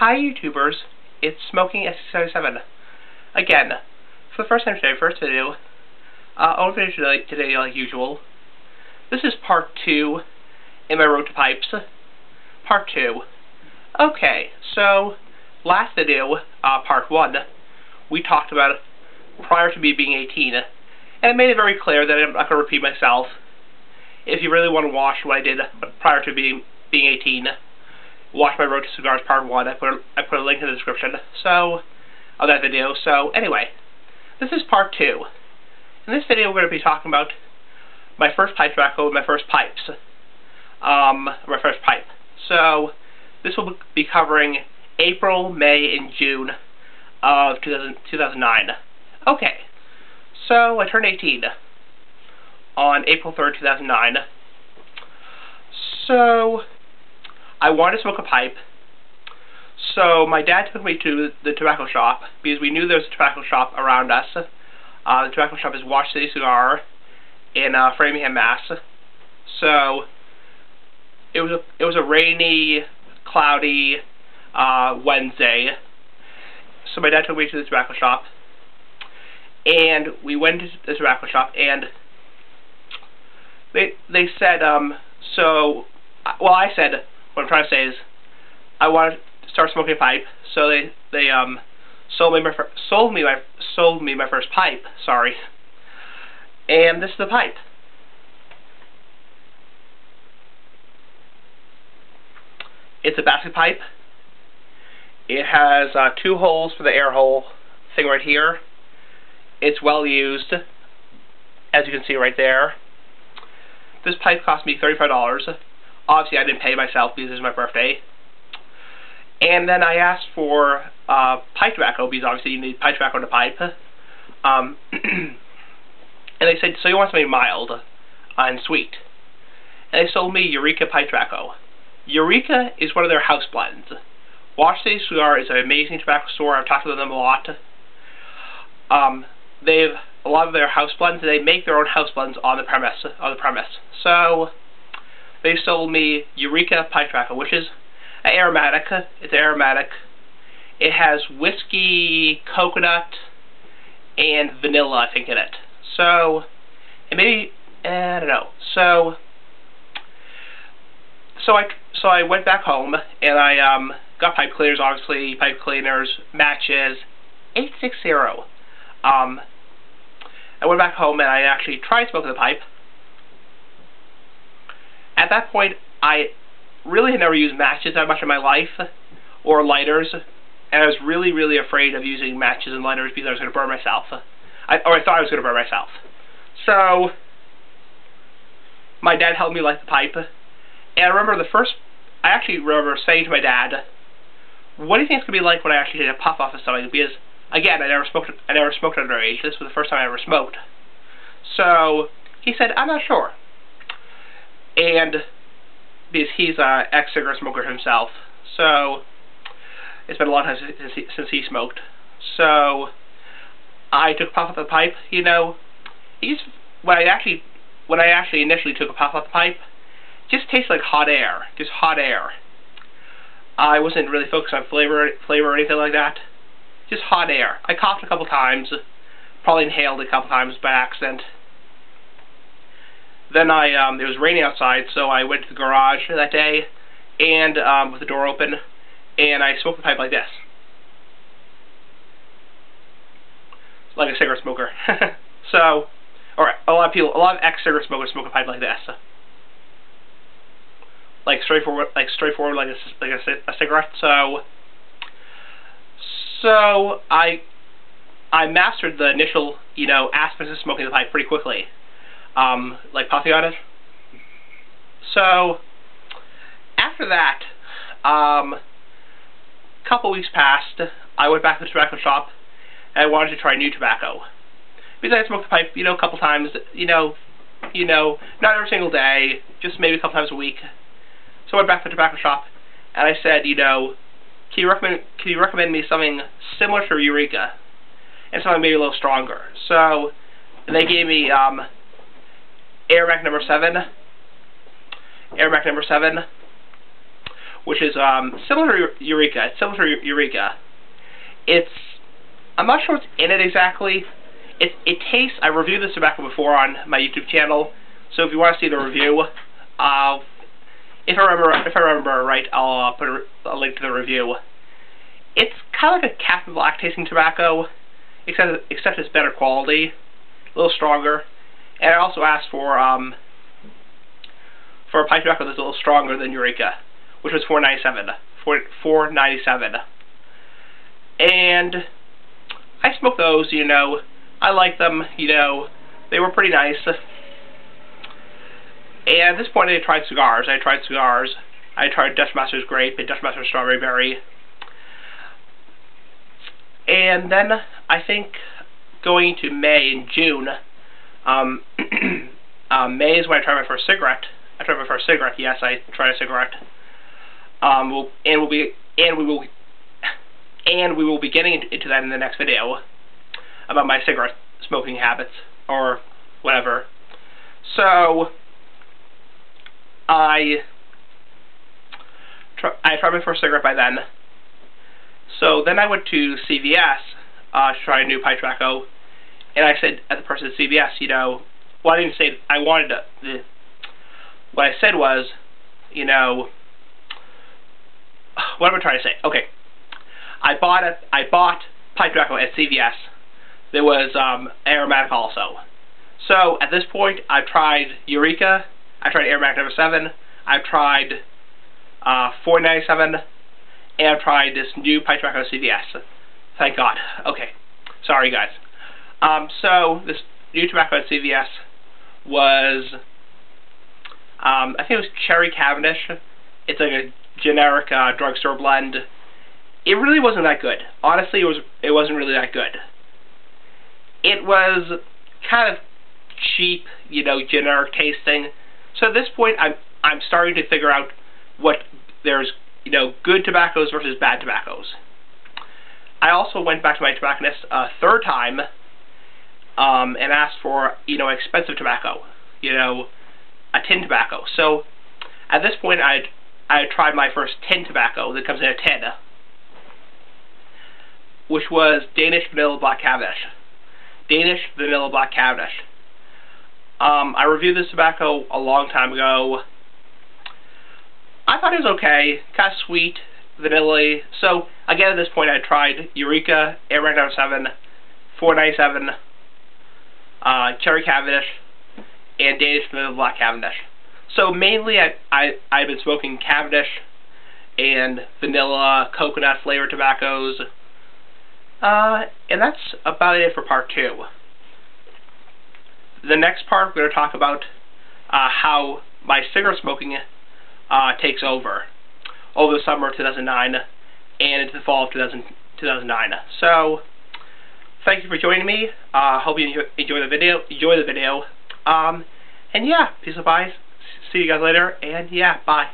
Hi YouTubers, it's Smoking S77. Again, for the first time today, first video, old video today like usual. This is part 2 in my road to pipes. Part 2. Okay, so last video, part 1, we talked about prior to me being 18, and I made it very clear that I'm not going to repeat myself. If you really want to watch what I did prior to being 18, watch my Road to Cigars Part 1. I put a link in the description of that video. So anyway, this is Part 2. In this video we're going to be talking about my first pipe tobacco, my first pipes. My first pipe. So this will be covering April, May, and June of 2009. Okay, so I turned 18 on April 3rd, 2009. So I wanted to smoke a pipe, so my dad took me to the tobacco shop, because we knew there was a tobacco shop around us. The tobacco shop is Watch City Cigar in Framingham, Mass. So it was a rainy, cloudy Wednesday. So my dad took me to the tobacco shop, and we went to the tobacco shop, and they said, I said, what I'm trying to say is, I want to start smoking a pipe. So they sold me my first pipe. Sorry, and this is the pipe. It's a baccy pipe. It has 2 holes for the air hole thing right here. It's well used, as you can see right there. This pipe cost me $35. Obviously, I didn't pay myself because it was my birthday. And then I asked for pipe tobacco, because obviously you need pipe tobacco in a pipe. And they said, so you want something mild and sweet. And they sold me Eureka pipe tobacco. Eureka is one of their house blends. Watch City Cigar is an amazing tobacco store. I've talked to them a lot. They have a lot of their house blends, and they make their own house blends on the premise. So they sold me Eureka pipe tobacco, which is an aromatic. It's aromatic. It has whiskey, coconut, and vanilla, I think, in it. So, and maybe, I don't know. So I went back home, and I got pipe cleaners, obviously, matches, 860. I went back home and I actually tried smoking the pipe. At that point, I really had never used matches that much in my life, or lighters, and I was really, really afraid of using matches and lighters because I was going to burn myself. I thought I was going to burn myself. So my dad helped me light the pipe, and I actually remember saying to my dad, what do you think it's going to be like when I actually take a puff off of something? Because again, I never smoked underage. This was the first time I ever smoked. So he said, I'm not sure. And because he's an ex-cigarette smoker himself, so it's been a long time since he smoked. So I took a puff off the pipe. You know, when I actually initially took a puff off the pipe, it just tasted like hot air, just hot air. I wasn't really focused on flavor or anything like that. Just hot air. I coughed a couple times, probably inhaled a couple times by accident. Then it was raining outside, so I went to the garage that day, and with the door open, and I smoked the pipe like this, like a cigarette smoker. So, or a lot of ex-cigarette smokers smoke a pipe like this, like straightforward, like a cigarette. So I mastered the initial, aspects of smoking the pipe pretty quickly, like puffing on it. So after that, couple weeks passed. I went back to the tobacco shop, and I wanted to try new tobacco, because I smoked the pipe, a couple times, not every single day, just maybe a couple times a week. So I went back to the tobacco shop, and I said, can you recommend me something similar to Eureka, and something maybe a little stronger? So they gave me Aromatic number 7, which is similar to Eureka. It's similar to Eureka. I'm not sure what's in it exactly. It tastes. I reviewed this tobacco before on my YouTube channel, so if you want to see the review, if I remember right, I'll put a link to the review. It's kind of like a Captain Black tasting tobacco, except it's better quality, a little stronger. And I also asked for a pipe tobacco that's a little stronger than Eureka, which was $4.97. And I smoked those, you know. I like them, you know. They were pretty nice. And at this point, I tried cigars. I tried Dutch Master's Grape and Dutch Master's Strawberry Berry. And then, I think, going to May and June, May is when I tried my first cigarette. Yes, I tried a cigarette. We will be getting into that in the next video about my cigarette smoking habits or whatever. So I tried my first cigarette by then. So then I went to CVS to try a new pipe tobacco, and I said at the person at CVS, you know, well, I didn't say I wanted to. What I said was, you know, what am I trying to say? Okay, I bought pipe tobacco at CVS. There was aromatic also. So at this point, I've tried Eureka, I tried aromatic number 7, I've tried $4.97, and I've tried this new pipe tobacco at CVS. Thank God. Okay, sorry guys. So this new tobacco at CVS was, I think it was Cherry Cavendish. It's like a generic drugstore blend. It really wasn't that good. Honestly, it wasn't really that good. It was kind of cheap, you know, generic tasting. So at this point, I'm starting to figure out what there's, you know, good tobaccos versus bad tobaccos. I also went back to my tobacconist a third time and asked for, you know, expensive tobacco, you know, a tin tobacco. So at this point, I tried my first tin tobacco that comes in a tin, which was Danish Vanilla Black Cavendish. I reviewed this tobacco a long time ago. I thought it was okay, kind of sweet, vanilla-y. So again, at this point, I tried Eureka, aromatic number 7, $4.97, Cherry Cavendish, and Danish Vanilla Black Cavendish. So mainly, I've been smoking Cavendish and vanilla, coconut flavored tobaccos. And that's about it for part 2. The next part, we're going to talk about how my cigarette smoking takes over the summer of 2009 and into the fall of 2009. So, thank you for joining me. Hope you enjoy the video. And yeah, peace and bye. See you guys later. And yeah, bye.